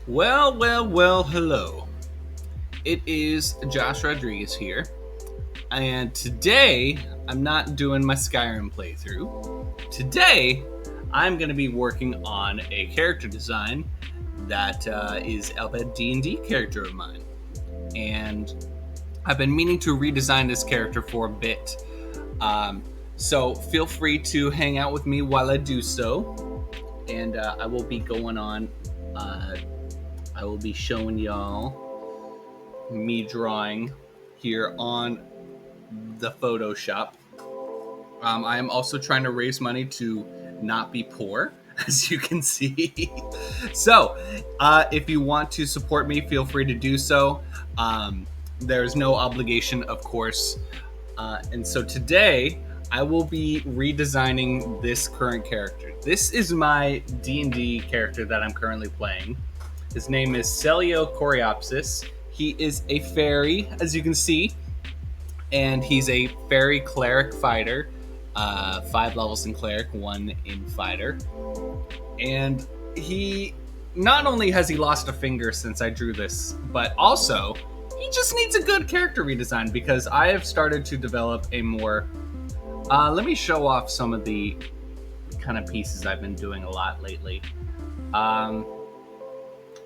Well, hello. It is Josh Rodriguez here, and today I'm not doing my Skyrim playthrough. Today, I'm going to be working on a character design that is of a D&D character of mine. And I've been meaning to redesign this character for a bit. Um, so feel free to hang out with me while I do so. And I will be going on uh, I will be showing y'all me drawing here on the Photoshop. I am also trying to raise money to not be poor, as you can see. So, if you want to support me, feel free to do so. There's no obligation, of course. And so today, I will be redesigning this current character. This is my D&D character that I'm currently playing. His name is Celio Coreopsis. He is a fairy, as you can see, and he's a fairy cleric fighter. 5 levels in cleric, 1 in fighter. And he not only has he lost a finger since I drew this, but also he just needs a good character redesign because I have started to develop a more. Let me show off some of the kind of pieces I've been doing a lot lately.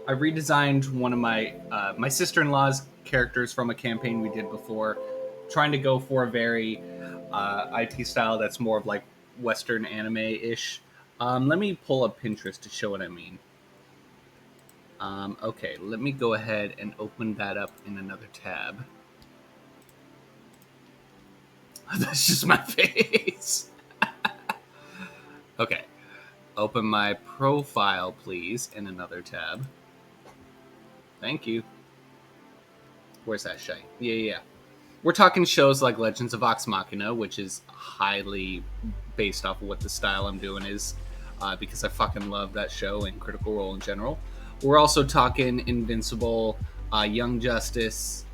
I redesigned one of my sister-in-law's characters from a campaign we did before, trying to go for a very IT style that's more of like Western anime-ish. Let me pull up Pinterest to show what I mean. Okay, let me go ahead and open that up in another tab. That's just my face. Okay, open my profile, please, in another tab. Thank you. Where's that shite? Yeah. We're talking shows like Legends of Vox Machina, which is highly based off of what the style I'm doing is, because I fucking love that show and Critical Role in general. We're also talking Invincible, Young Justice.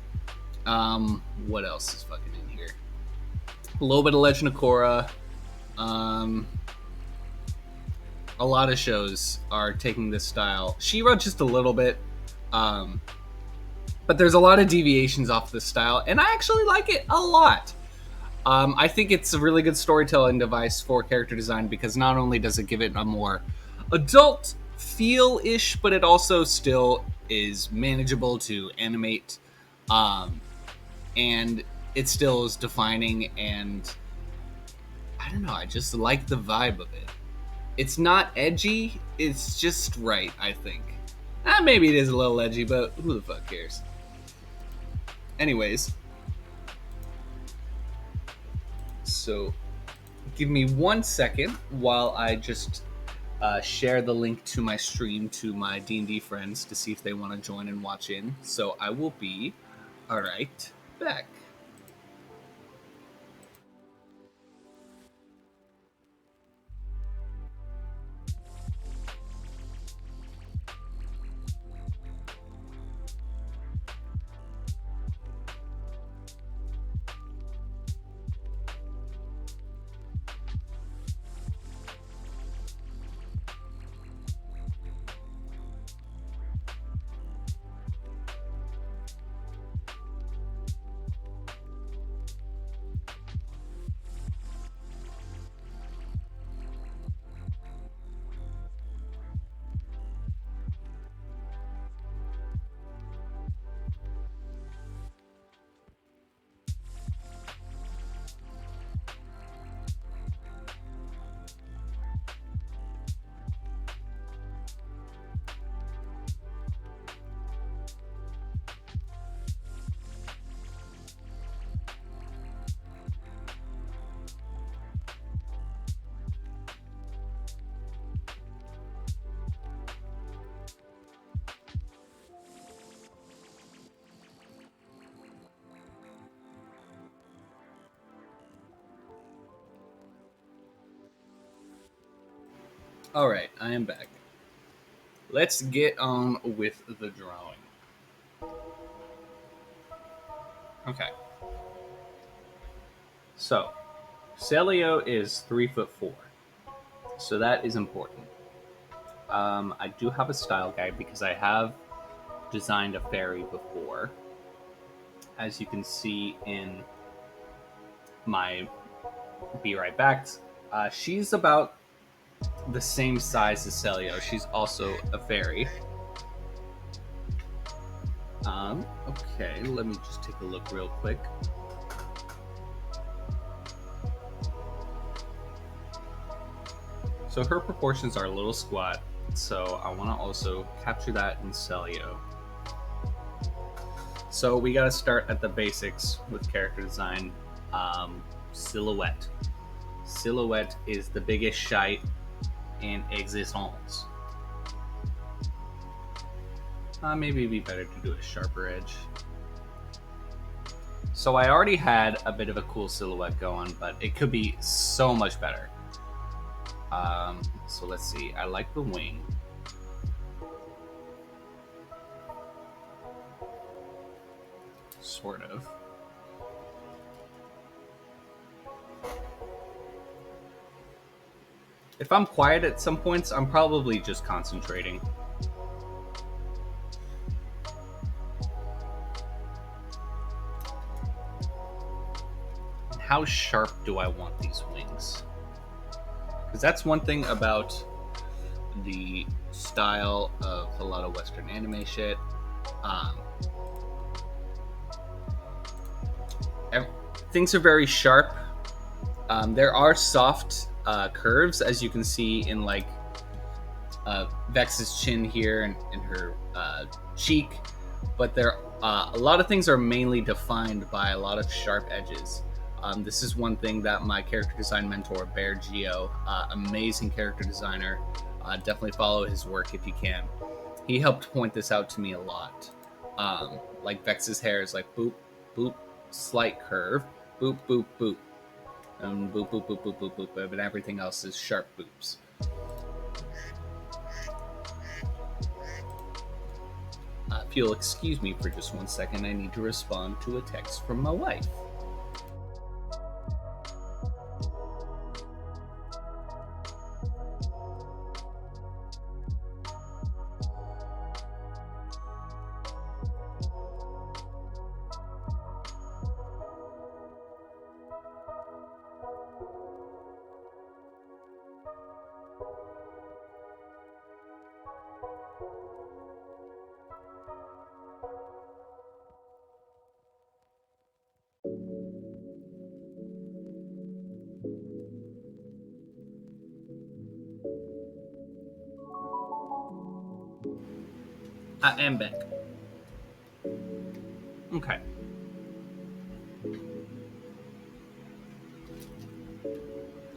What else is fucking in here? A little bit of Legend of Korra. A lot of shows are taking this style. She-Ra just a little bit. But there's a lot of deviations off this style, and I actually like it a lot. I think it's a really good storytelling device for character design because not only does it give it a more adult feel-ish, but it also still is manageable to animate, and it still is defining, and I don't know, I just like the vibe of it. It's not edgy, it's just right, I think. Maybe it is a little edgy, but who the fuck cares? Anyways, so give me 1 second while I just share the link to my stream to my D&D friends to see if they want to join and watch in. So I will be right back. All right, I am back. Let's get on with the drawing. Okay. So, Celio is 3'4", so that is important. I do have a style guide because I have designed a fairy before. As you can see in my Be Right Back, she's about the same size as Celio. She's also a fairy. Okay, let me just take a look real quick. So her proportions are a little squat, so I want to also capture that in Celio. So we got to start at the basics with character design. Silhouette. Silhouette is the biggest shite in existence. Maybe it'd be better to do a sharper edge. So I already had a bit of a cool silhouette going, but it could be so much better. So let's see. I like the wing. Sort of. If I'm quiet at some points, I'm probably just concentrating. How sharp do I want these wings? Because that's one thing about the style of a lot of Western anime shit. Things are very sharp. There are soft curves, as you can see in like Vex's chin here and her cheek, but a lot of things are mainly defined by a lot of sharp edges. This is one thing that my character design mentor, Bear Geo, amazing character designer, definitely follow his work if you can. He helped point this out to me a lot. Like Vex's hair is like boop, boop, slight curve, boop, boop, boop, and boop, boop, boop, boop, boop, boop, boop, and everything else is sharp boops. If you'll excuse me for just 1 second, I need to respond to a text from my wife. I am back. Okay.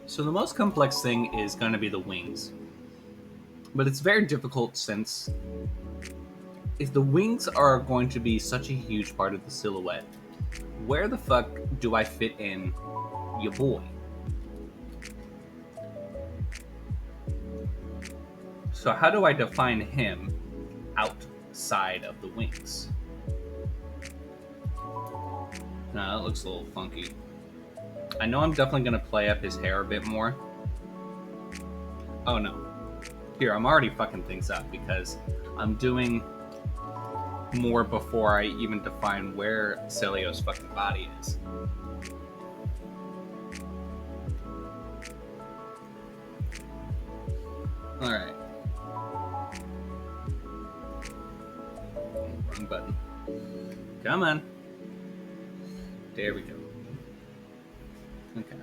So the most complex thing is going to be the wings. But it's very difficult since if the wings are going to be such a huge part of the silhouette, where the fuck do I fit in your boy? So how do I define him outside of the wings? That looks a little funky. I know I'm definitely going to play up his hair a bit more. Oh no. Here, I'm already fucking things up because I'm doing more before I even define where Celio's fucking body is. Alright. Wrong button. Come on. There we go. Okay.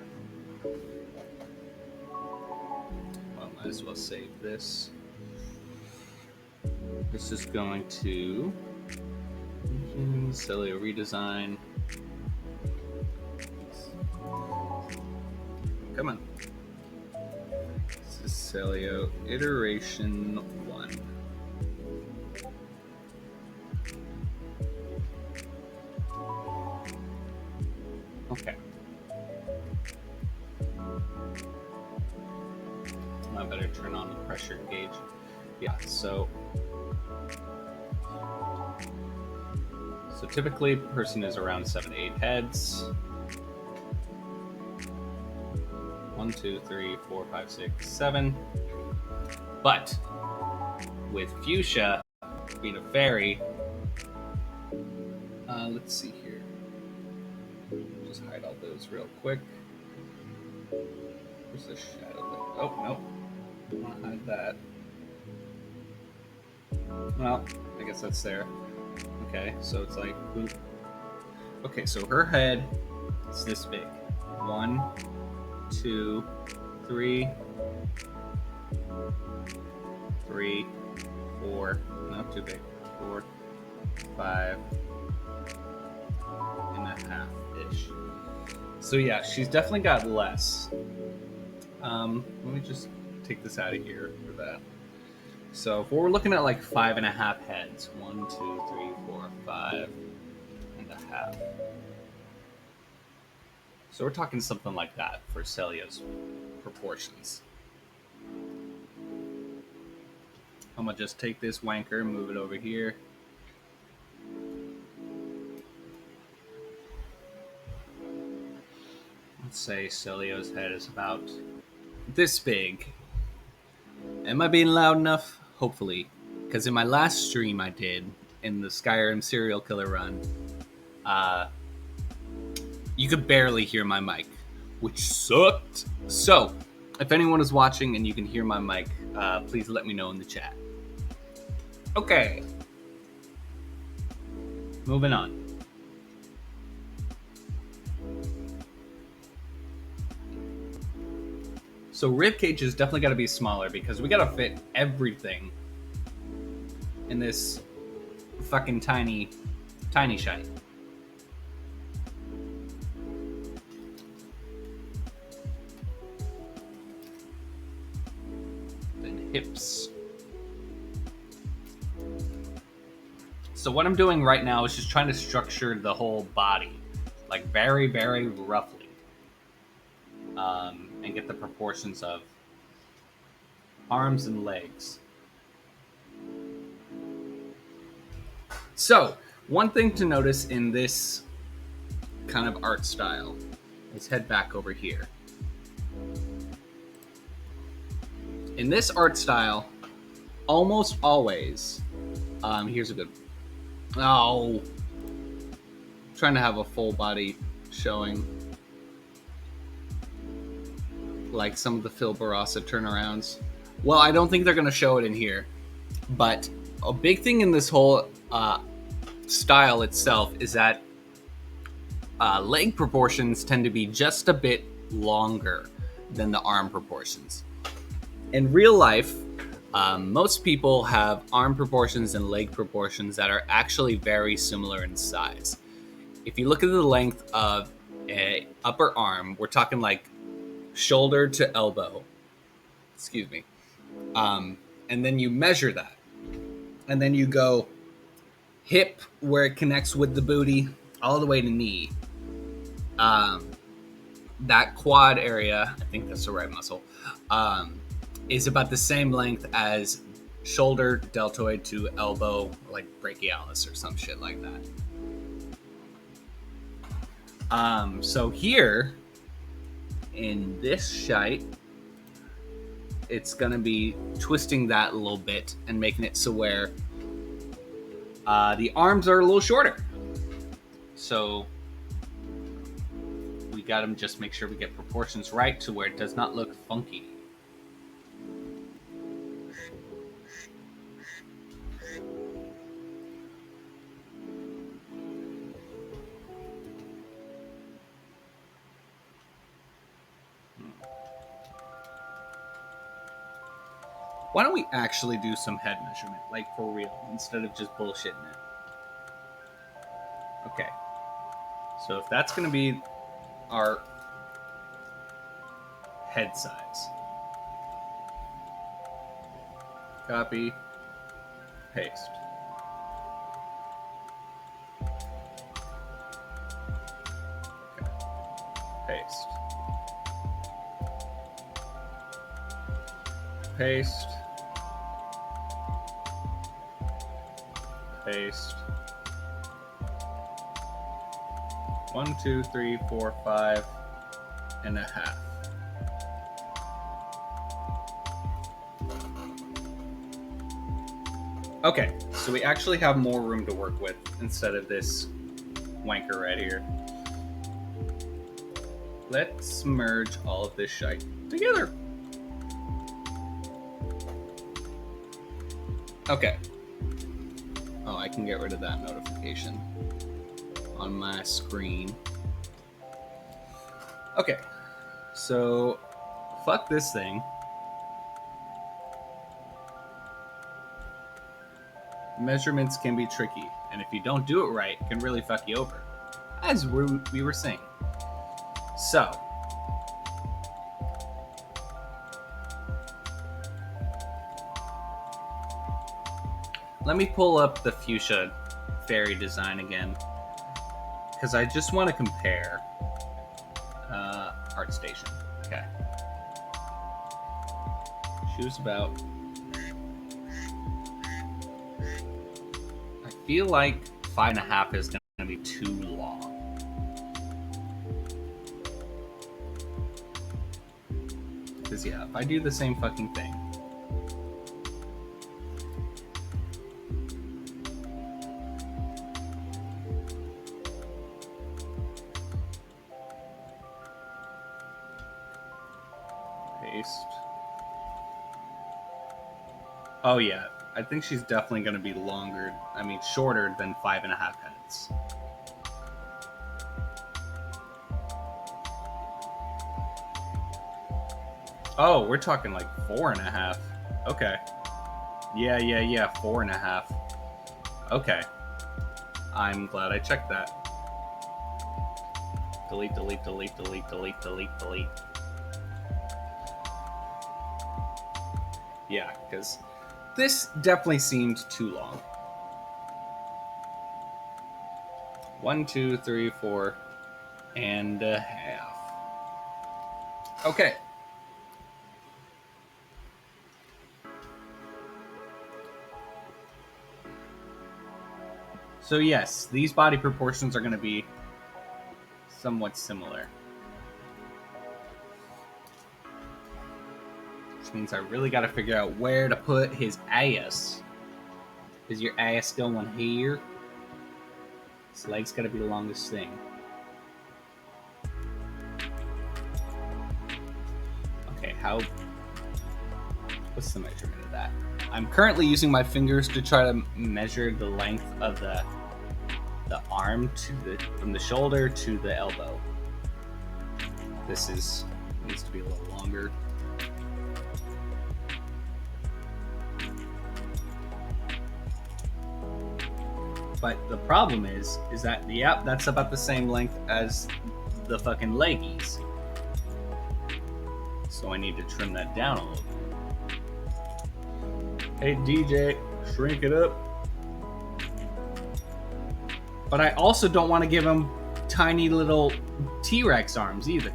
Well, might as well save this. This is going to Celio redesign. Come on. This is Celio iteration 1. Okay. I better turn on the pressure gauge. Yeah, so typically a person is around 7 to 8 heads. 1, 2, 3, 4, 5, 6, 7. But with Fuchsia being a fairy. Let's see here. Just hide all those real quick. Where's the shadow thing? Oh, no. I want to hide that. Well, I guess that's there. Okay, so it's like, boop. Okay, so her head is this big. 1, 2, 3, 3, 4, not too big, 4, 5 and a half-ish. So yeah, she's definitely got less. Let me just take this out of here for that. So if we're looking at like 5.5 heads, 1, 2, 3, 4, 5 and a half. So we're talking something like that for Celia's proportions. I'm gonna just take this wanker and move it over here. Let's say Celia's head is about this big. Am I being loud enough? Hopefully. Because in my last stream I did, in the Skyrim serial killer run, you could barely hear my mic, which sucked. So, if anyone is watching and you can hear my mic, please let me know in the chat. Okay. Moving on. So ribcage has definitely got to be smaller because we got to fit everything in this fucking tiny shite. Then hips. So what I'm doing right now is just trying to structure the whole body, like very, very roughly. And get the proportions of arms and legs. So, one thing to notice in this kind of art style, let's head back over here. In this art style, almost always, here's a good, I'm trying to have a full body showing. Like some of the Phil Barassa turnarounds. Well, I don't think they're going to show it in here. But a big thing in this whole style itself is that leg proportions tend to be just a bit longer than the arm proportions. In real life, most people have arm proportions and leg proportions that are actually very similar in size. If you look at the length of an upper arm, we're talking like shoulder to elbow, and then you measure that, and then you go hip where it connects with the booty all the way to knee. That quad area, I think that's the right muscle, is about the same length as shoulder deltoid to elbow, like brachialis or some shit like that. So here in this shite, it's gonna be twisting that a little bit and making it so where the arms are a little shorter. So we gotta just make sure we get proportions right to where it does not look funky. Why don't we actually do some head measurement, like for real, instead of just bullshitting it? Okay. So if that's going to be our head size, copy, paste. Okay. Paste. Paste. Paste. 1, 2, 3, 4, 5 and a half. Okay, so we actually have more room to work with instead of this wanker right here. Let's merge all of this shite together. Okay. Oh, I can get rid of that notification on my screen. Okay, so fuck this thing. Measurements can be tricky, and if you don't do it right, it can really fuck you over, as we were saying. So, let me pull up the fuchsia fairy design again, because I just want to compare. Art station. Okay. Choose about. I feel like 5.5 is going to be too long. Because, yeah, if I do the same fucking thing. Paste. Oh, yeah. I think she's definitely going to be longer. I mean, shorter than 5.5 heads. Oh, we're talking like 4.5. Okay. Yeah, 4.5. Okay. I'm glad I checked that. Delete, delete, delete, delete, delete, delete, delete. Yeah, because this definitely seemed too long. 1, 2, 3, 4.5. Okay. So yes, these body proportions are going to be somewhat similar. Which means I really got to figure out where to put his ass. Is your ass going here? His leg's got to be the longest thing. Okay, what's the measurement of that? I'm currently using my fingers to try to measure the length of the arm from the shoulder to the elbow. This needs to be a little longer. But the problem is that that's about the same length as the fucking leggies. So I need to trim that down a little bit. Hey DJ, shrink it up. But I also don't want to give him tiny little T-Rex arms either.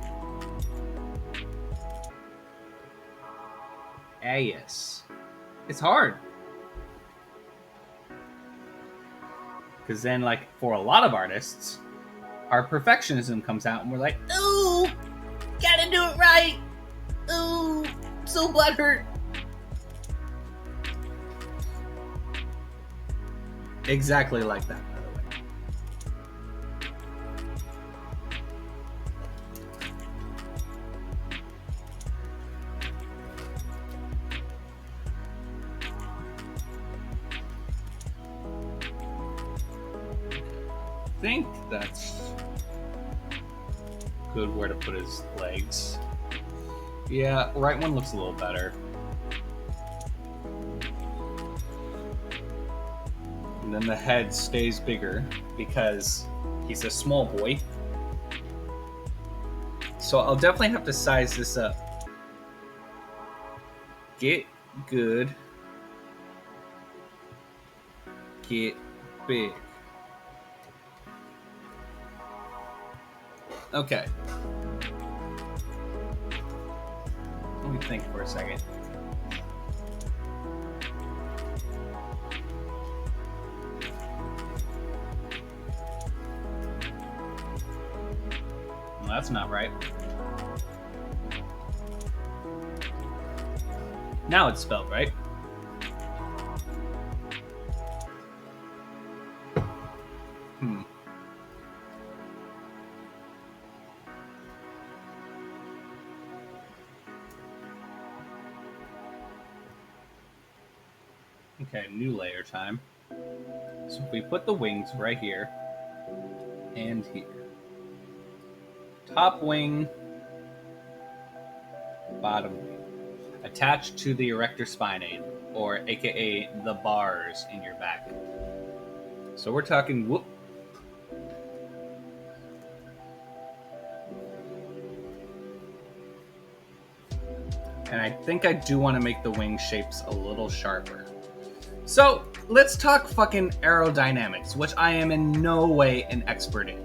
Yes. It's hard. Because then, like, for a lot of artists, our perfectionism comes out and we're like, ooh, gotta do it right. Ooh, so butthurt. Exactly like that, by the way. I think that's good where to put his legs. Yeah, right one looks a little better. And then the head stays bigger because he's a small boy. So I'll definitely have to size this up. Get good. Get big. Okay. Let me think for a second. Well, that's not right. Now it's spelled right. Hmm. Okay, new layer time. So if we put the wings right here and here. Top wing, bottom wing. Attached to the erector spinae, or aka the bars in your back. So we're talking whoop. And I think I do want to make the wing shapes a little sharper. So let's talk fucking aerodynamics, which I am in no way an expert in.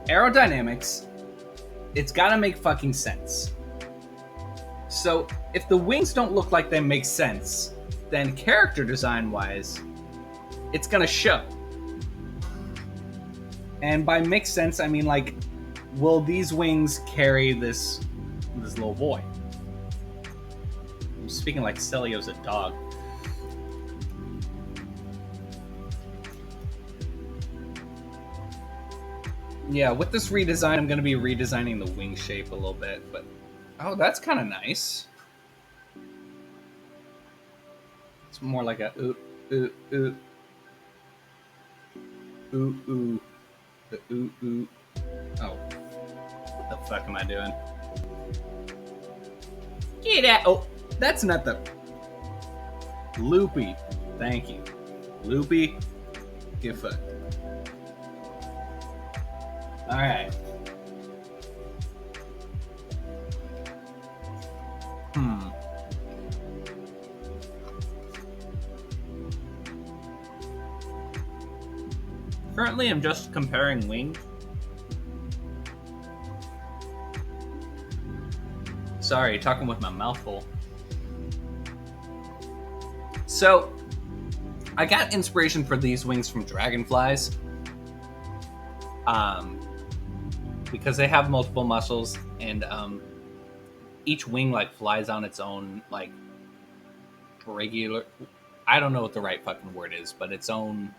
Aerodynamics, it's gotta make fucking sense. So if the wings don't look like they make sense, then character design wise, it's gonna show. And by make sense, I mean like, will these wings carry this little boy? I'm speaking like Celio's a dog. Yeah, with this redesign, I'm going to be redesigning the wing shape a little bit, but oh, that's kind of nice. It's more like a ooh, ooh, ooh. Ooh, ooh. The ooh, ooh. Oh. What the fuck am I doing? Get out. Oh, that's not the... Loopy. Thank you. Loopy. Get fucked. Alright. Currently, I'm just comparing wing. Sorry, talking with my mouth full. So, I got inspiration for these wings from dragonflies. Because they have multiple muscles, and each wing like flies on its own like regular. I don't know what the right fucking word is, but its own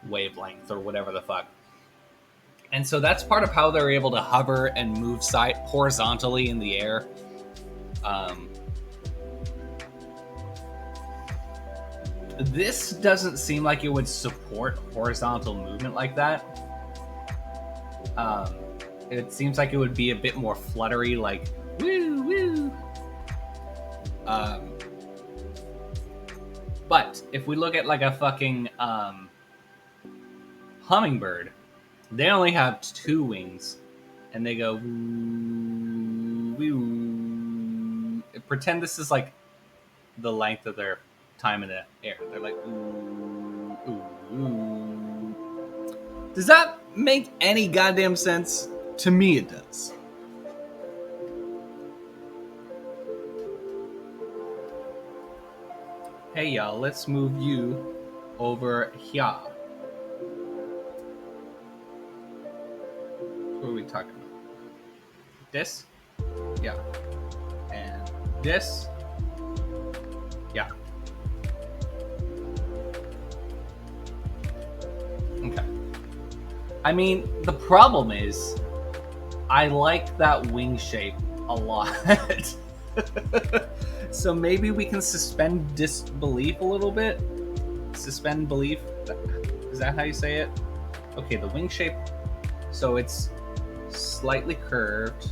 wavelength or whatever the fuck. And so that's part of how they're able to hover and move horizontally in the air. This doesn't seem like it would support horizontal movement like that. It seems like it would be a bit more fluttery, like woo woo. But if we look at like a fucking hummingbird, they only have 2 wings, and they go woo, woo. Pretend this is like the length of their time in the air. They're like ooh, ooh, ooh. Does that make any goddamn sense? To me, it does. Hey y'all, let's move you over here. What are we talking about? This? Yeah. And this? Yeah. Okay. I mean, the problem is, I like that wing shape a lot. So maybe we can suspend disbelief a little bit? Suspend belief? Is that how you say it? Okay, the wing shape. So it's slightly curved,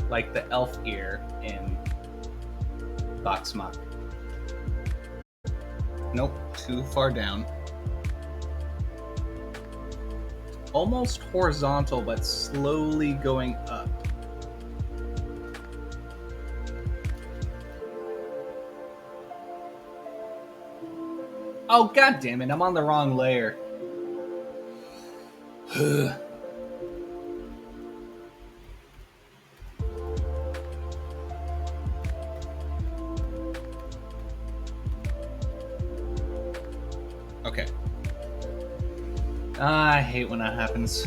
like the elf ear in Boxmock. Nope, too far down. Almost horizontal, but slowly going up. Oh, god damn it, I'm on the wrong layer. Okay. I hate when that happens.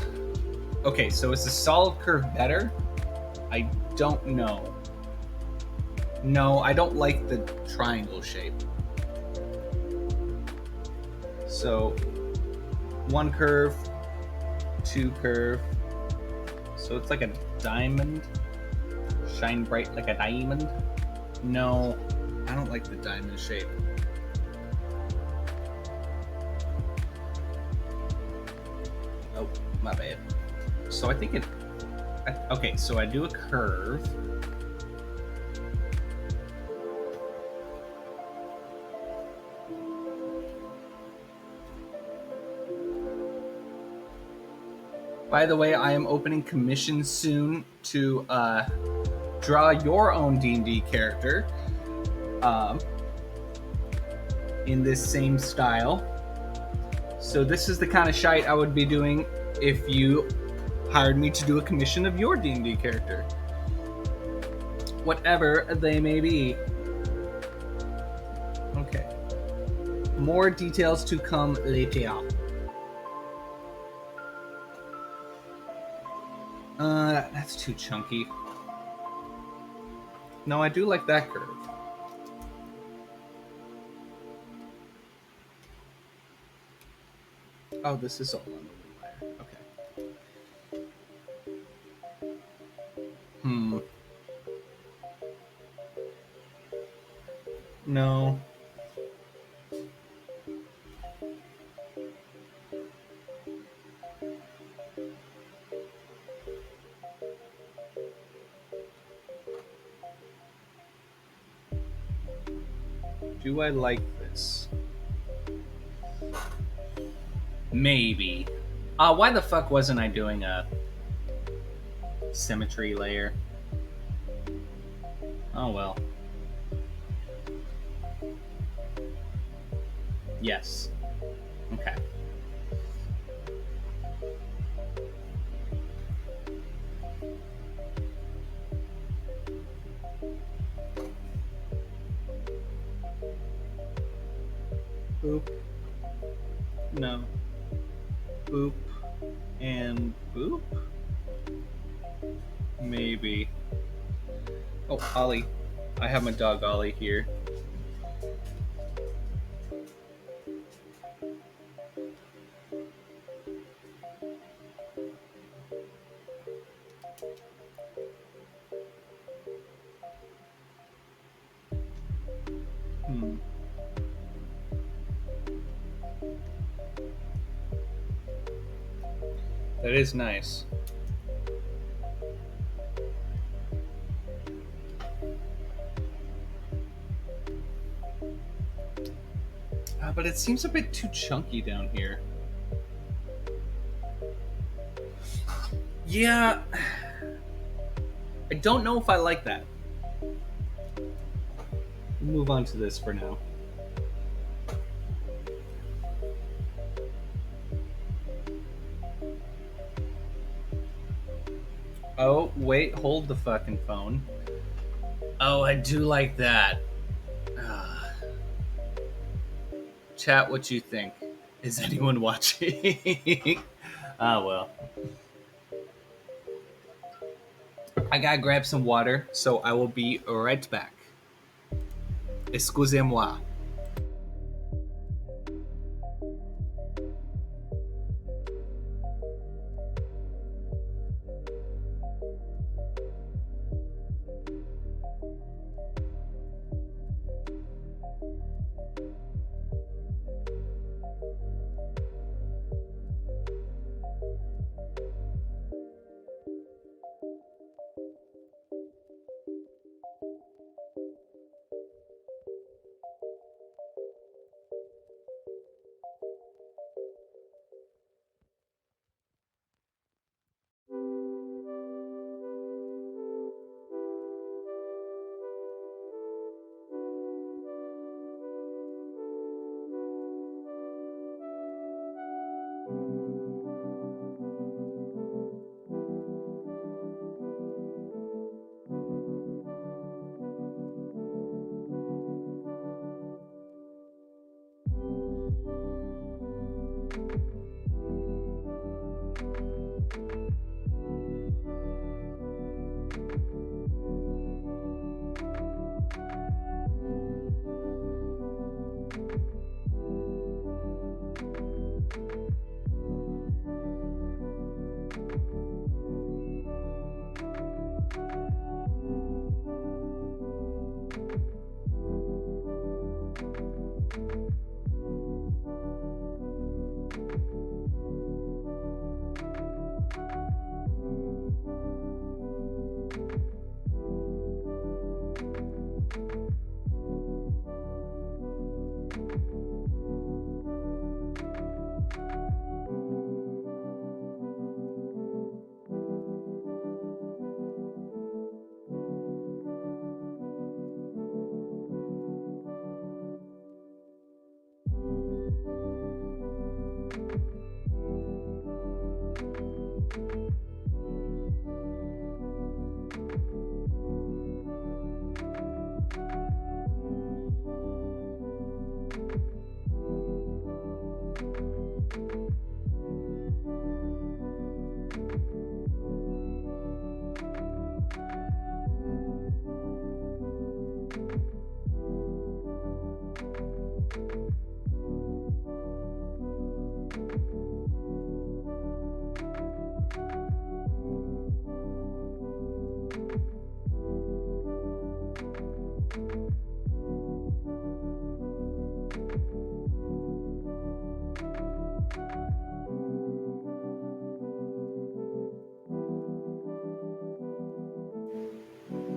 Okay, so is the solid curve better? I don't know. No, I don't like the triangle shape. So 1 curve, 2 curve. So it's like a diamond. Shine bright like a diamond. No, I don't like the diamond shape. Oh, my bad. So I think it... Okay, so I do a curve. By the way, I am opening commissions soon to draw your own D&D character in this same style. So this is the kind of shite I would be doing if you hired me to do a commission of your D&D character. Whatever they may be. Okay. More details to come later. That's too chunky. No, I do like that curve. Oh, this is all on the wire. Okay. No. Do I like this? Maybe. Why the fuck wasn't I doing a symmetry layer? Oh well. Yes. Okay. Boop. No. Boop. And boop? Maybe. Oh, Ollie. I have my dog Ollie here. That is nice. But it seems a bit too chunky down here. Yeah. I don't know if I like that. We'll move on to this for now. Oh, wait, hold the fucking phone. Oh, I do like that. Chat, what you think? Is anyone watching? Well. I gotta grab some water, so I will be right back. Excusez-moi.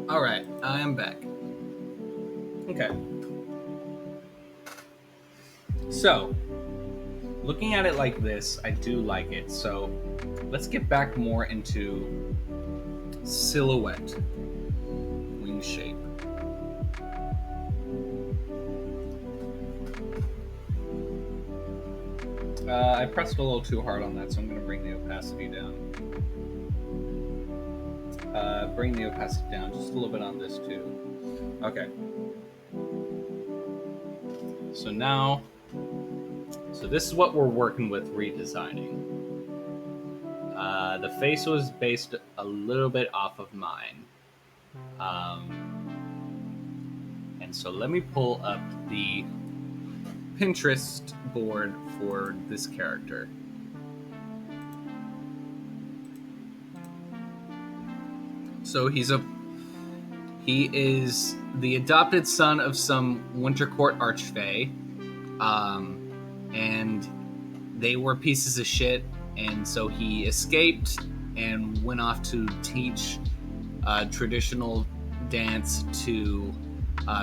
Alright, I am back. Okay. So, looking at it like this, I do like it. So, let's get back more into silhouette, wing shape. I pressed a little too hard on that, so I'm going to bring the opacity down. Bring the opacity down just a little bit on this too. Okay. So now, this is what we're working with redesigning. The face was based a little bit off of mine. And so let me pull up the Pinterest board for this character. So he is the adopted son of some Winter Court archfey, and they were pieces of shit, and so he escaped and went off to teach traditional dance to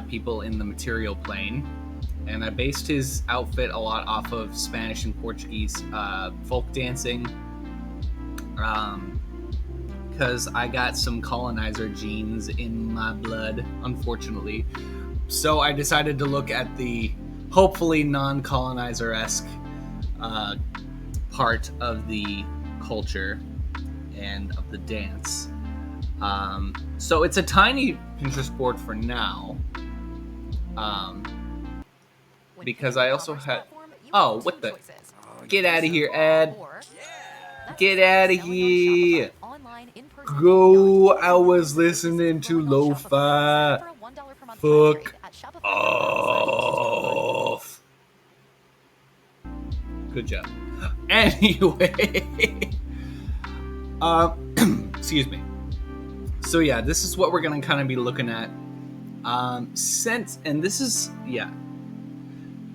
people in the material plane. And I based his outfit a lot off of Spanish and Portuguese folk dancing, because I got some colonizer genes in my blood, unfortunately. So I decided to look at the hopefully non-colonizer-esque part of the culture and of the dance. So it's a tiny Pinterest board for now, because I also had... Oh, what the... Get out of here, ad. Get out of here. Go. I was listening to lo-fi. Fuck off. Good job. Anyway. Excuse me. So yeah, this is what we're going to kind of be looking at.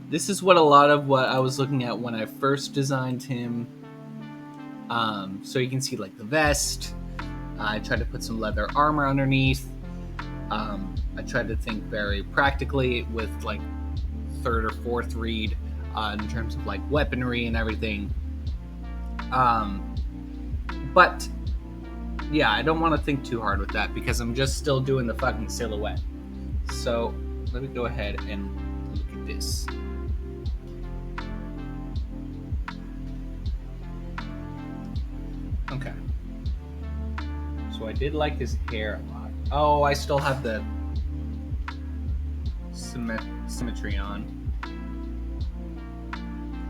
This is what a lot of what I was looking at when I first designed him. So you can see like the vest. I tried to put some leather armor underneath. I tried to think very practically with like third or fourth read in terms of like weaponry and everything. But yeah, I don't want to think too hard with that because I'm just still doing the fucking silhouette. So let me go ahead and look at this. Okay. So I did like his hair a lot. Oh, I still have the symmetry on.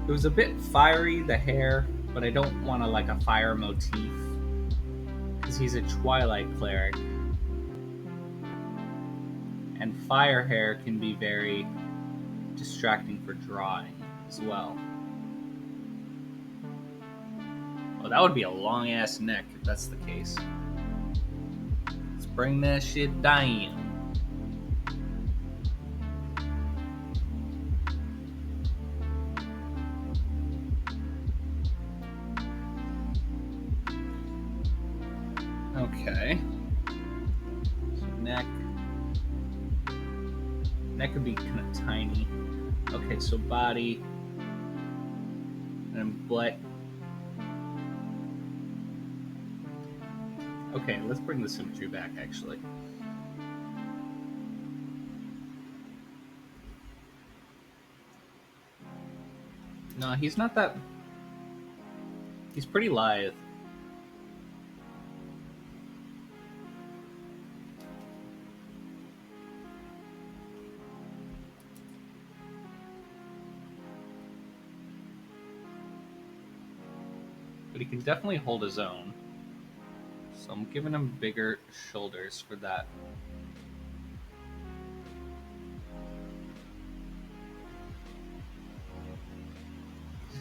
It was a bit fiery, the hair, but I don't want to like a fire motif because he's a Twilight Cleric. And fire hair can be very distracting for drawing as well. Oh, that would be a long-ass neck if that's the case. Let's bring that shit down. Okay. So neck could be kind of tiny. Okay, so body and butt. Okay, let's bring the symmetry back, actually. No, he's not that... He's pretty lithe. But he can definitely hold his own. So I'm giving him bigger shoulders for that. . 'Cause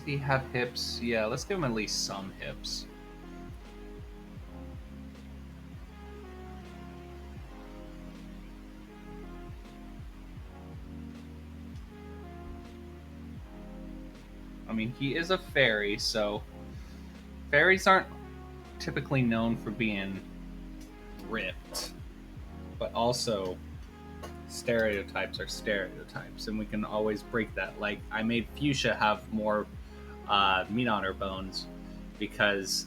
he have hips? Yeah, let's give him at least some hips. I mean, he is a fairy, so fairies aren't typically known for being ripped, but also stereotypes are stereotypes, and we can always break that. Like, I made Fuchsia have more meat on her bones because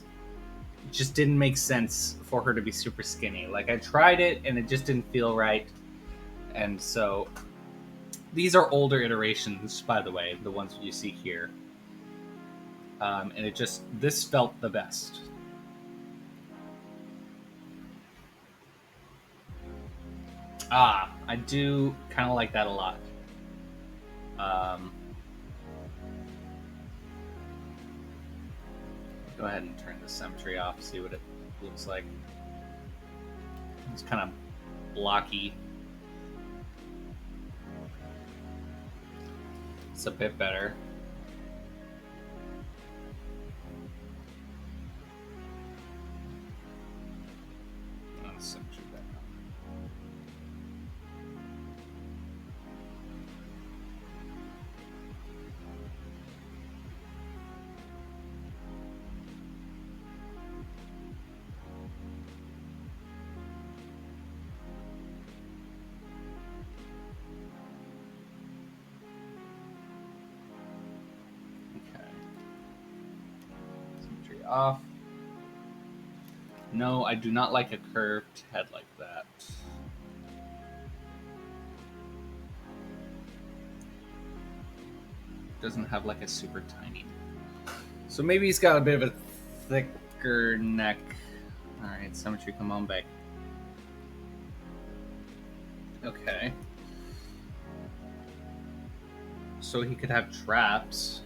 it just didn't make sense for her to be super skinny. Like, I tried it and it just didn't feel right, and so these are older iterations, by the way, the ones you see here. And it just, this felt the best. I do kind of like that a lot. Go ahead and turn the symmetry off, see what it looks like. It's kind of blocky. It's a bit better. Symmetry back on. Off. No, I do not like a curved head like that. Doesn't have like a super tiny. So maybe he's got a bit of a thicker neck. Alright, symmetry, come on back. Okay. So he could have traps.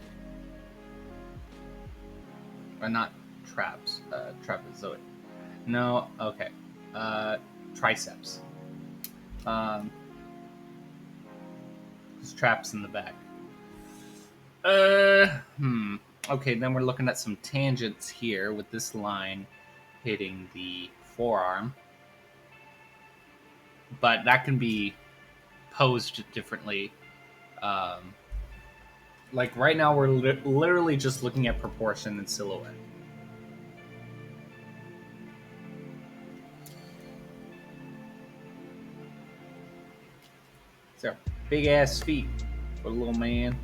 Or not traps. Trapezoid. No, okay. Triceps. There's traps in the back. Okay, then we're looking at some tangents here with this line hitting the forearm. But that can be posed differently. Like right now, we're literally just looking at proportion and silhouette. So, big ass feet for a little man.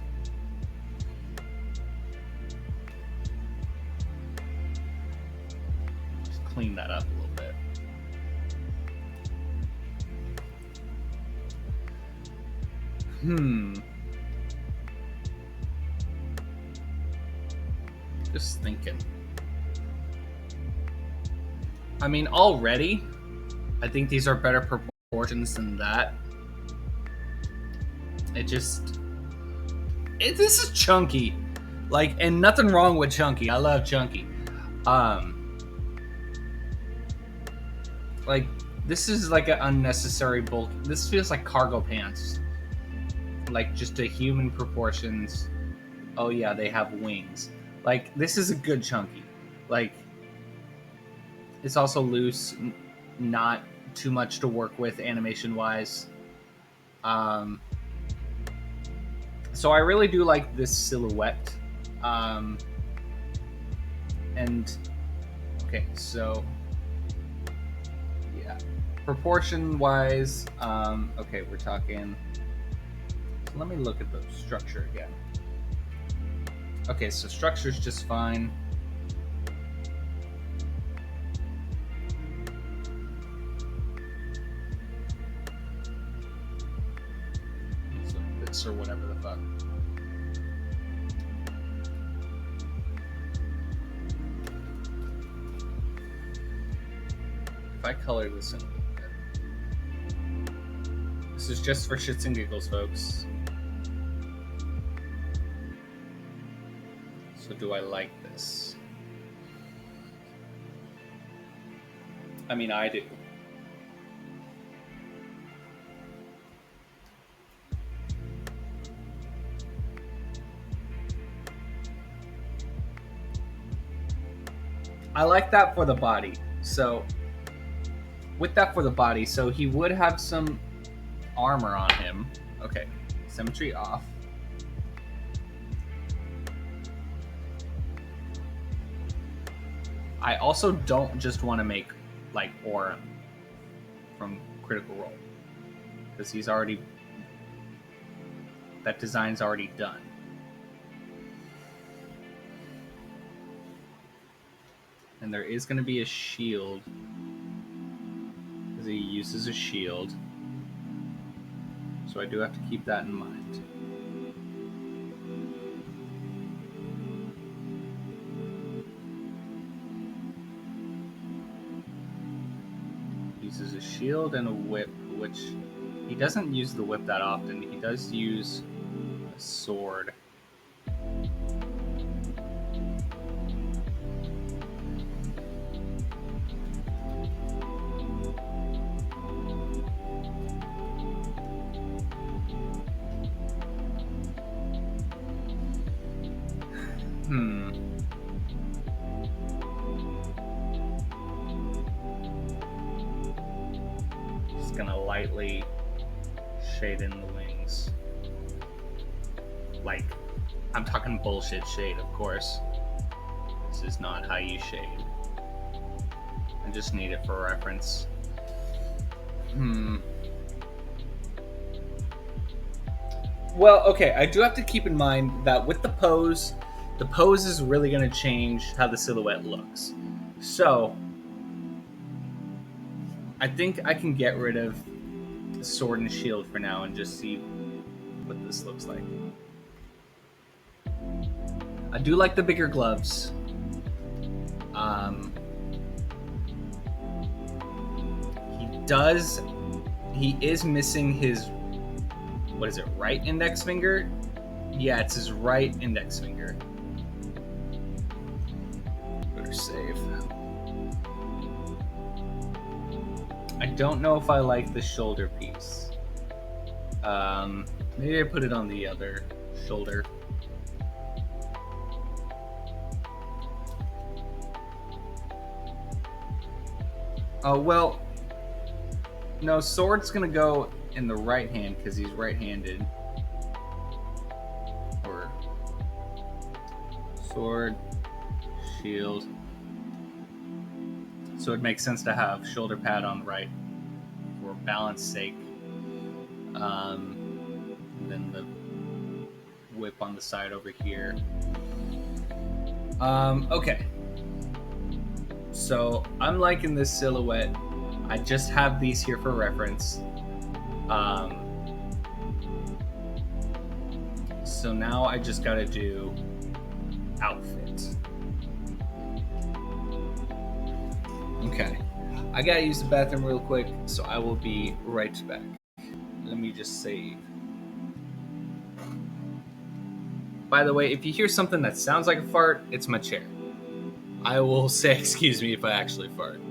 Just clean that up a little bit. Just thinking. I mean, already, I think these are better proportions than that. This is chunky. Like, and nothing wrong with chunky. I love chunky. Like, this is like an unnecessary bulk. This feels like cargo pants. Like, just a human proportions. Oh yeah, they have wings. Like, this is a good chunky. Like, it's also loose, not too much to work with animation wise. So I really do like this silhouette. And okay, so yeah, proportion wise, okay, we're talking. Let me look at the structure again. Okay, so structure's just fine. So this or whatever the fuck. If I color this in a little bit. This is just for shits and giggles, folks. So do I like this? I mean, I do. I like that for the body. So with that for the body, so he would have some armor on him. Okay, symmetry off. I also don't just want to make like Aura from Critical Role, because he's already, that design's already done. And there is going to be a shield, because he uses a shield. So I do have to keep that in mind. Uses a shield and a whip, which he doesn't use the whip that often. He does use a sword. Just gonna lightly shade in the wings. Like, I'm talking bullshit shade, of course. This is not how you shade. I just need it for reference. Well, okay, I do have to keep in mind that with the pose is really going to change how the silhouette looks. So, I think I can get rid of the sword and shield for now and just see what this looks like. I do like the bigger gloves. He is missing his, what is it, right index finger? Yeah, it's his right index finger. Better save. I don't know if I like the shoulder piece. Maybe I put it on the other shoulder. Oh, well, no, sword's gonna go in the right hand because he's right-handed. Or sword, shield. So it makes sense to have shoulder pad on the right for balance sake. And then the whip on the side over here. Okay. So I'm liking this silhouette. I just have these here for reference. So now I just gotta do outfit. Okay. I gotta use the bathroom real quick, so I will be right back. Let me just save. By the way, if you hear something that sounds like a fart, it's my chair. I will say excuse me if I actually fart.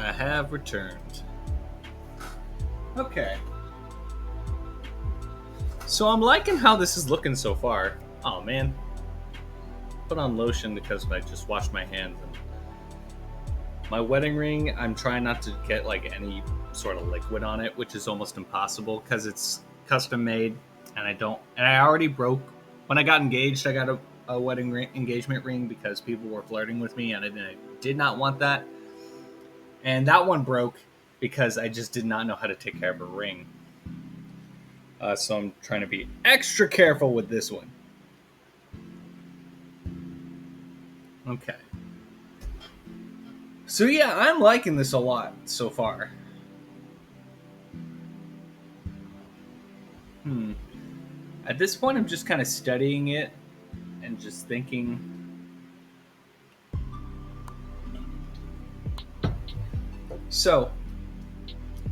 I have returned. Okay. So I'm liking how this is looking so far. Oh man. Put on lotion because I just washed my hands. My wedding ring, I'm trying not to get like any sort of liquid on it, which is almost impossible because it's custom made, and I already broke. When I got engaged, I got a wedding ring, engagement ring, because people were flirting with me, and I did not want that. And that one broke because I just did not know how to take care of a ring. So I'm trying to be extra careful with this one. Okay. So yeah, I'm liking this a lot so far. At this point, I'm just kind of studying it and just thinking. So,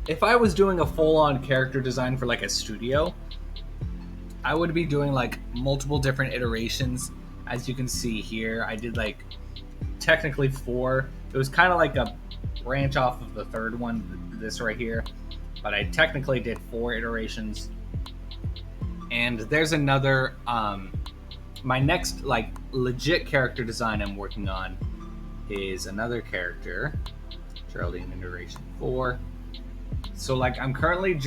if I was doing a full-on character design for like a studio, I would be doing like multiple different iterations. As you can see here, I did like technically 4. It was kind of like a branch off of the third one, this right here, but I technically did 4 iterations. And there's another, my next like legit character design I'm working on is another character, Geraldine iteration 4. So like I'm currently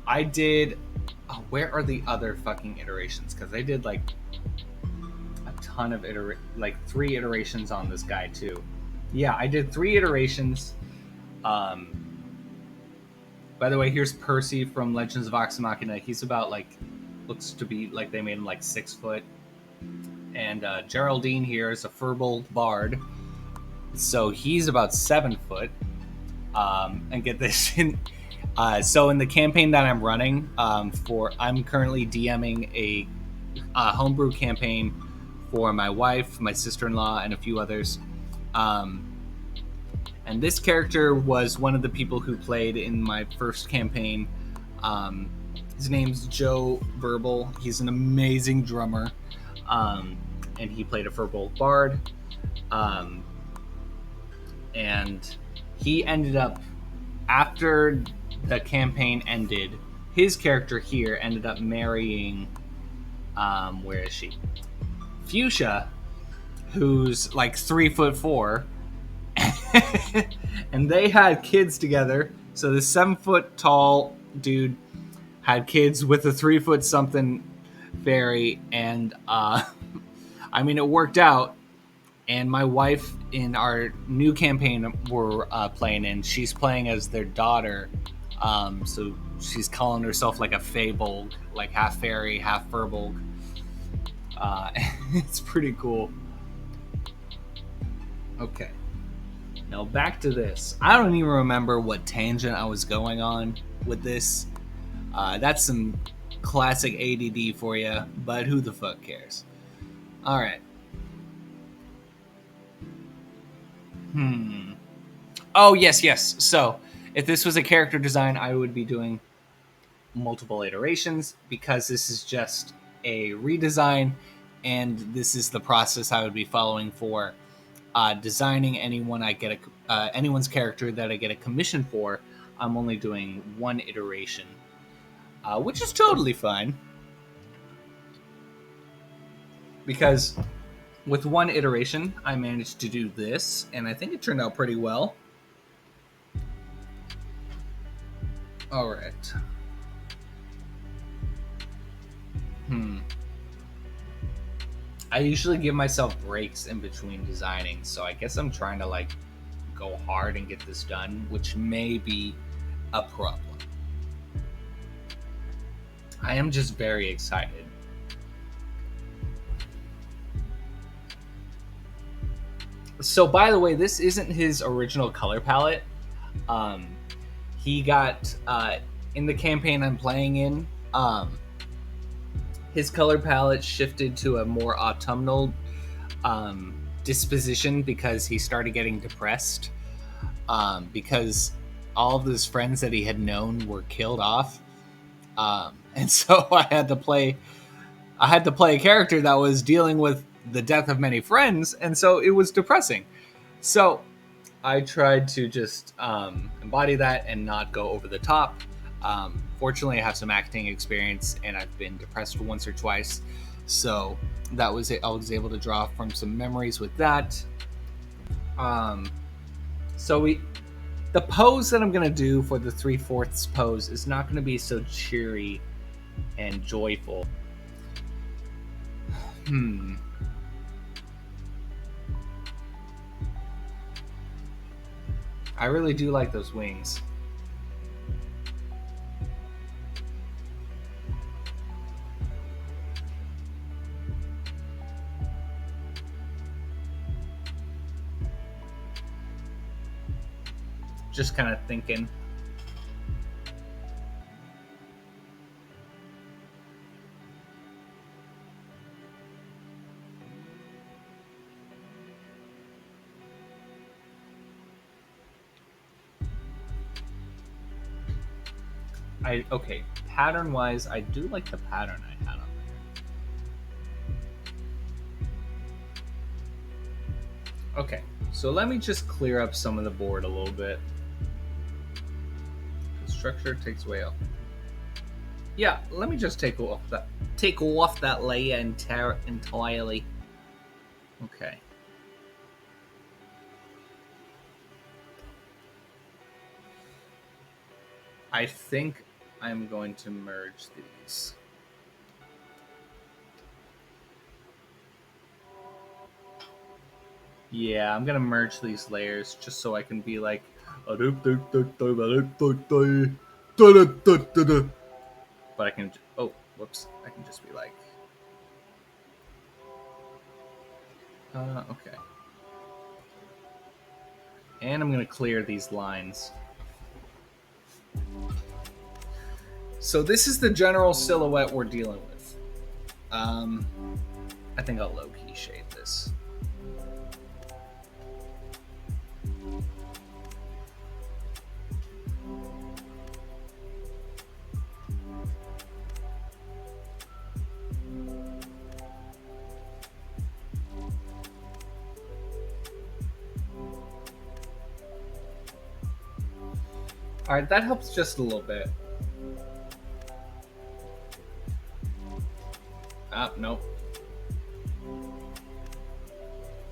I did, where are the other fucking iterations? Because I did like a ton of 3 iterations on this guy too. Yeah, I did 3 iterations. By the way, here's Percy from Legends of Vox Machina. He's about like, looks to be like they made him like 6 foot. And Geraldine here is a Firbolg Bard. So he's about 7 foot. And get this, so in the campaign that I'm running, I'm currently DMing a homebrew campaign for my wife, my sister-in-law, and a few others. And this character was one of the people who played in my first campaign. His name's Joe Verbal. He's an amazing drummer, and he played a Firbolg Bard. And he ended up, after the campaign ended, his character here ended up marrying, where is she? Fuchsia, who's like 3'4", and they had kids together. So this 7 foot tall dude had kids with a 3 foot something fairy, and I mean, it worked out. And my wife in our new campaign we're playing in, she's playing as their daughter. So she's calling herself like a Feybolg, like half fairy, half Firbolg. It's pretty cool. Okay. Now back to this. I don't even remember what tangent I was going on with this. That's some classic ADD for you, but who the fuck cares? Alright. Oh, yes. So, if this was a character design, I would be doing multiple iterations, because this is just a redesign, and this is the process I would be following for designing anyone I get anyone's character that I get a commission for. I'm only doing 1 iteration, which is totally fine, because with 1 iteration, I managed to do this, and I think it turned out pretty well. All right. I usually give myself breaks in between designing, so I guess I'm trying to like go hard and get this done, which may be a problem. I am just very excited. So, by the way, this isn't his original color palette. He got, in the campaign I'm playing in, his color palette shifted to a more autumnal disposition because he started getting depressed, because all of his friends that he had known were killed off. And so I had to play a character that was dealing with the death of many friends, and so it was depressing. So I tried to just embody that and not go over the top. Fortunately, I have some acting experience, and I've been depressed once or twice, so that was it. I was able to draw from some memories with that. Um, so the pose that I'm gonna do for the 3/4 pose is not gonna be so cheery and joyful. Hmm. I really do like those wings. Just kind of thinking. Okay, pattern wise, I do like the pattern I had on there. Okay, so let me just clear up some of the board a little bit. The structure takes way up. Yeah, let me just take off that layer entirely. Okay. I think I'm going to merge these. Yeah, I'm gonna merge these layers just so I can be like, but I can. Oh, whoops! I can just be like, okay. And I'm gonna clear these lines. So this is the general silhouette we're dealing with. Um, I think I'll low key shade this. All right, that helps just a little bit. Ah, nope.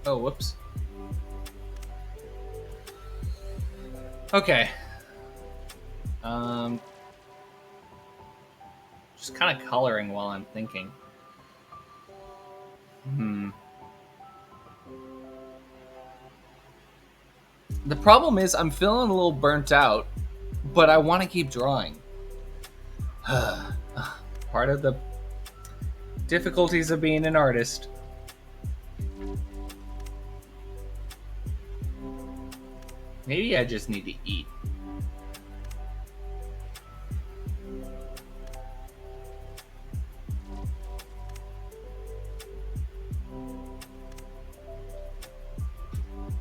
Oh, whoops. Okay. Just kind of coloring while I'm thinking. The problem is I'm feeling a little burnt out, but I want to keep drawing. Part of the difficulties of being an artist. Maybe I just need to eat.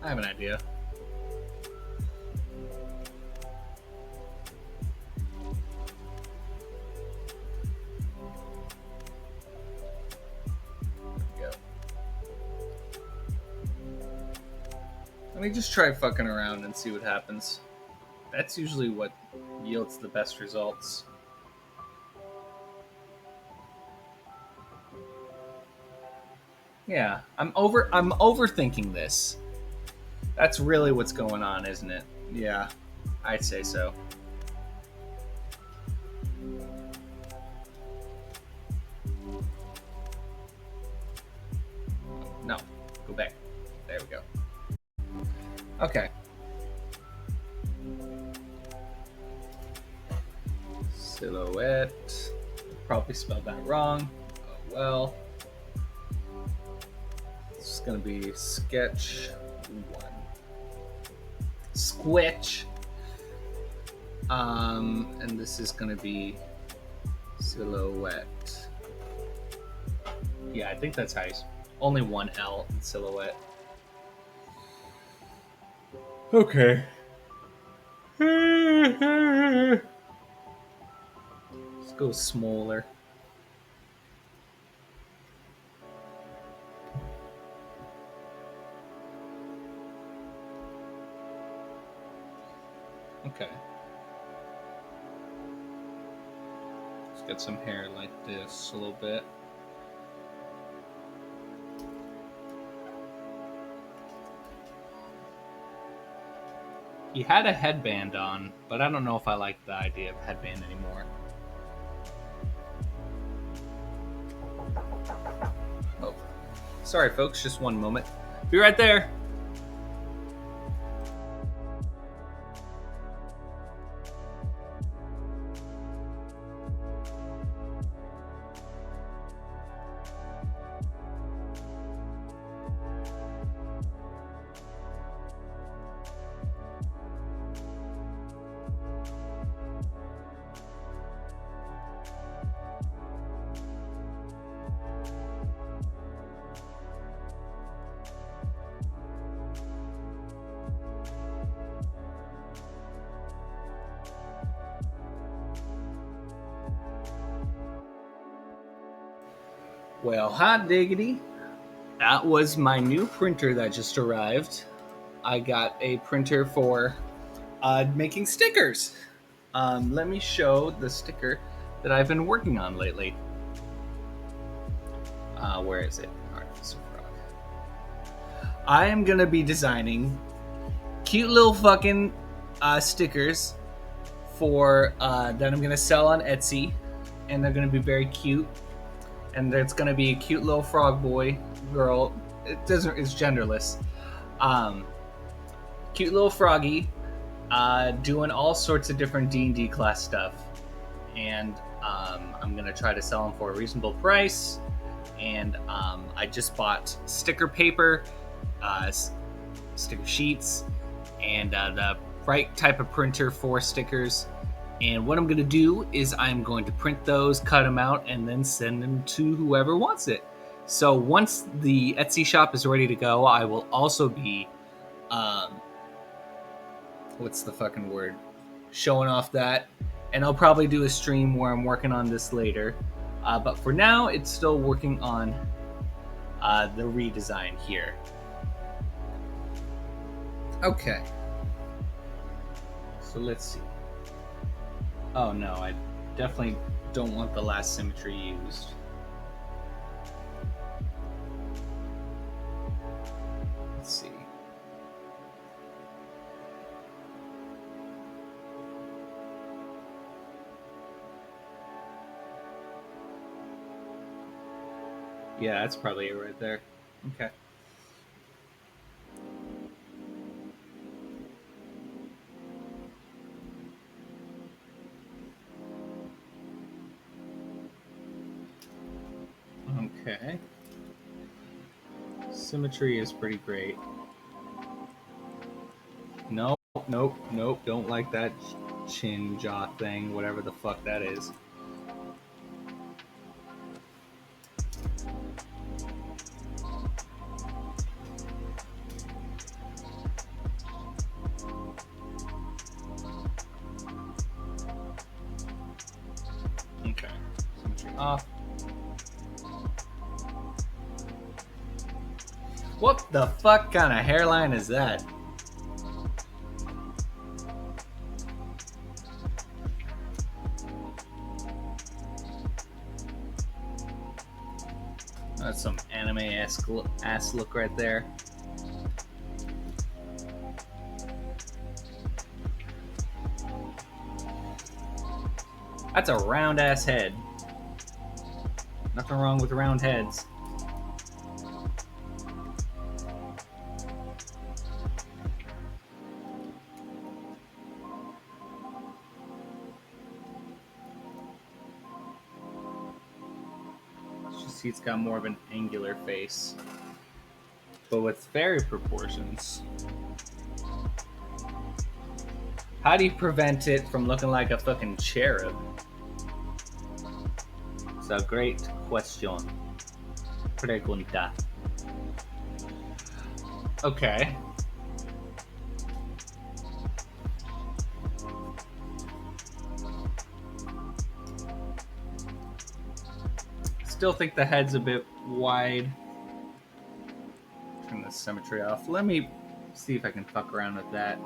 I have an idea. There we go. Let me just try fucking around and see what happens. That's usually what yields the best results. Yeah, I'm overthinking this. That's really what's going on, isn't it? Yeah, I'd say so. No, go back. There we go. Okay. Silhouette. Probably spelled that wrong. Oh well. This is gonna be sketch 1. Squitch. And this is gonna be silhouette. Yeah, I think that's how you. Only one L in silhouette. Okay. Let's go smaller. Get some hair like this a little bit. He had a headband on, but I don't know if I like the idea of headband anymore. Oh, sorry folks, just one moment. Be right there. Well, hot diggity. That was my new printer that just arrived. I got a printer for making stickers. Let me show the sticker that I've been working on lately. Where is it? I am going to be designing cute little fucking stickers for that I'm going to sell on Etsy. And they're going to be very cute. And there's going to be a cute little frog boy, girl. It's genderless. Cute little froggy, doing all sorts of different D&D class stuff. And I'm going to try to sell them for a reasonable price. And I just bought sticker paper, sticker sheets, and the right type of printer for stickers. And what I'm going to do is I'm going to print those, cut them out, and then send them to whoever wants it. So once the Etsy shop is ready to go, I will also be, what's the fucking word? Showing off that. And I'll probably do a stream where I'm working on this later. But for now, it's still working on the redesign here. Okay. So let's see. Oh no, I definitely don't want the last symmetry used. Let's see. Yeah, that's probably it right there. Okay. Okay. Symmetry is pretty great. Nope, don't like that chin jaw thing, whatever the fuck that is. Okay, symmetry off. What the fuck kind of hairline is that? That's some anime-esque ass look right there. That's a round ass head. Nothing wrong with round heads. He's got more of an angular face, but with fairy proportions. How do you prevent it from looking like a fucking cherub? It's a great question. Pregunta. Okay. Still think the head's a bit wide. Turn the symmetry off. Let me see if I can fuck around with that.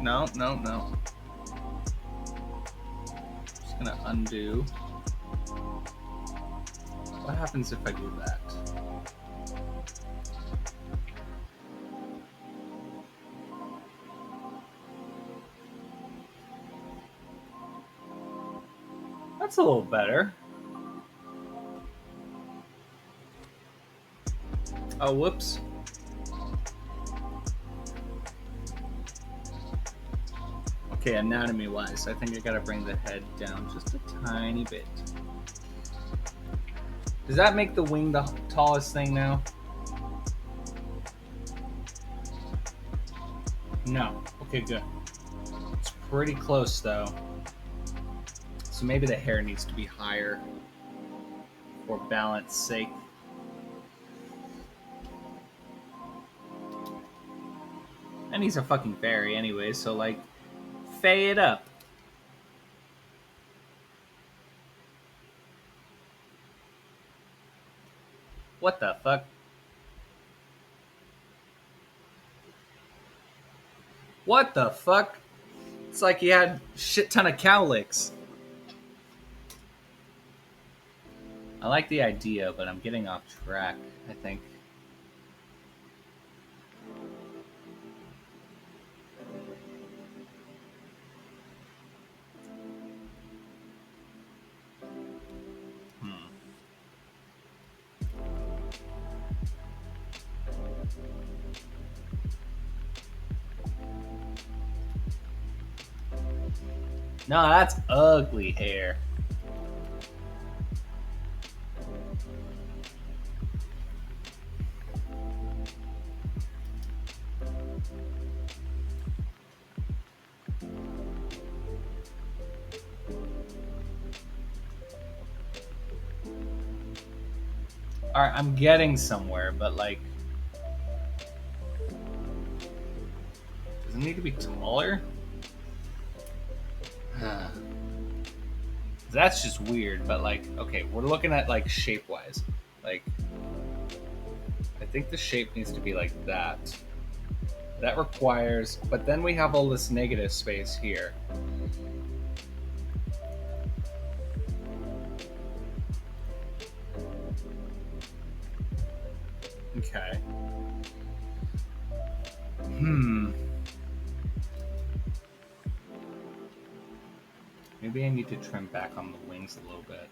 No, no, no. Just gonna undo. What happens if I do that? That's a little better. Oh, whoops. Okay, anatomy-wise, I think I gotta bring the head down just a tiny bit. Does that make the wing the tallest thing now? No. Okay, good. It's pretty close, though. So maybe the hair needs to be higher for balance sake. And he's a fucking fairy anyway, so like, fay it up. What the fuck? What the fuck? It's like he had a shit ton of cowlicks. I like the idea, but I'm getting off track, I think. No, that's ugly hair. Alright, I'm getting somewhere, but like... Does it need to be taller? That's just weird, but like, okay, we're looking at like shape-wise. Like, I think the shape needs to be like that. That requires, but then we have all this negative space here. Okay. Maybe I need to trim back on the wings a little bit.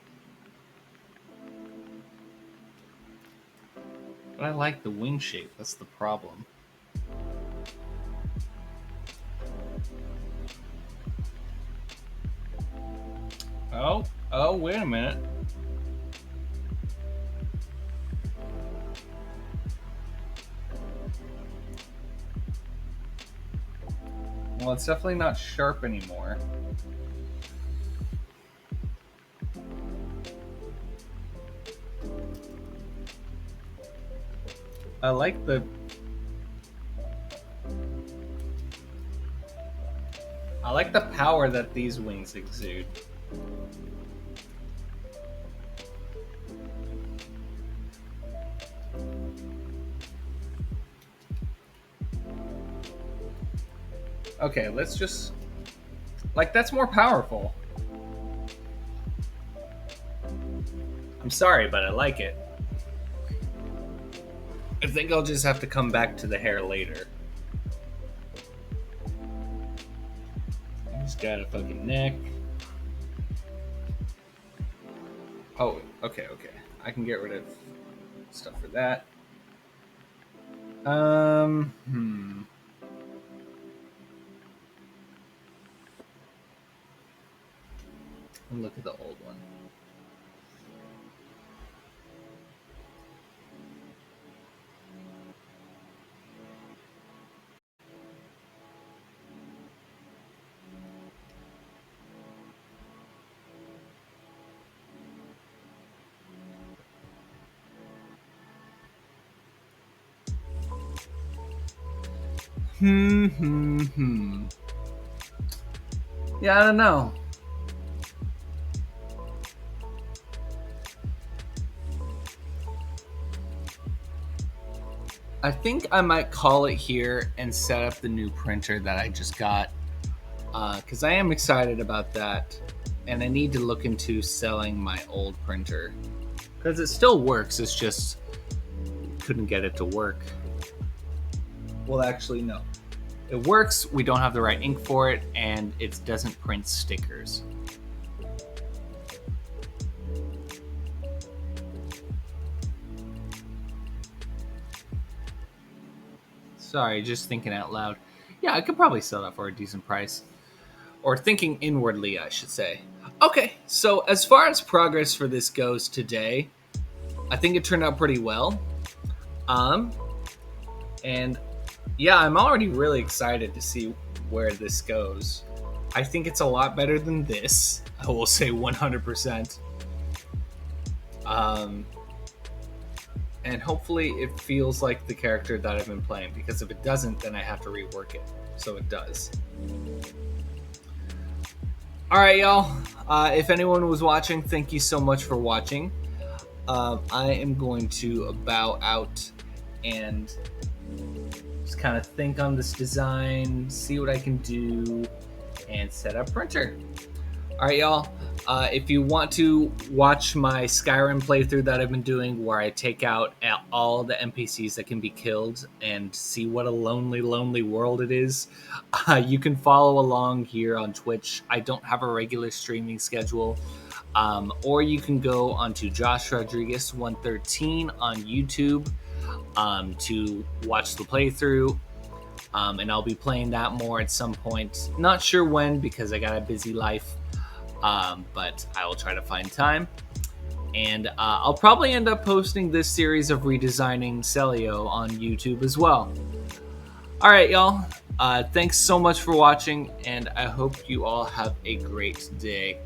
But I like the wing shape, that's the problem. Oh, wait a minute. Well, it's definitely not sharp anymore. I like the power that these wings exude. Okay, let's just... Like, that's more powerful. I'm sorry, but I like it. I think I'll just have to come back to the hair later. He's got a fucking neck. Oh, okay. I can get rid of stuff for that. Look at the old one. Yeah, I don't know. I think I might call it here and set up the new printer that I just got because I am excited about that, and I need to look into selling my old printer because it still works. It's just couldn't get it to work. Well, actually, no. It works. We don't have the right ink for it, and it doesn't print stickers. Sorry, just thinking out loud. Yeah, I could probably sell that for a decent price. Or thinking inwardly, I should say. Okay, so as far as progress for this goes today, I think it turned out pretty well. Um, and yeah, I'm already really excited to see where this goes. I think it's a lot better than this. I will say 100%. Um, and hopefully it feels like the character that I've been playing, because if it doesn't, then I have to rework it so it does. All right, y'all. If anyone was watching, thank you so much for watching. I am going to bow out and just kind of think on this design, see what I can do, and set up printer. All right, y'all. If you want to watch my Skyrim playthrough that I've been doing, where I take out all the NPCs that can be killed and see what a lonely, lonely world it is, you can follow along here on Twitch. I don't have a regular streaming schedule. Or you can go onto Josh Rodriguez 113 on YouTube to watch the playthrough. And I'll be playing that more at some point. Not sure when, because I got a busy life. But I will try to find time. And I'll probably end up posting this series of redesigning Celio on YouTube as well. All right, y'all. Thanks so much for watching, and I hope you all have a great day.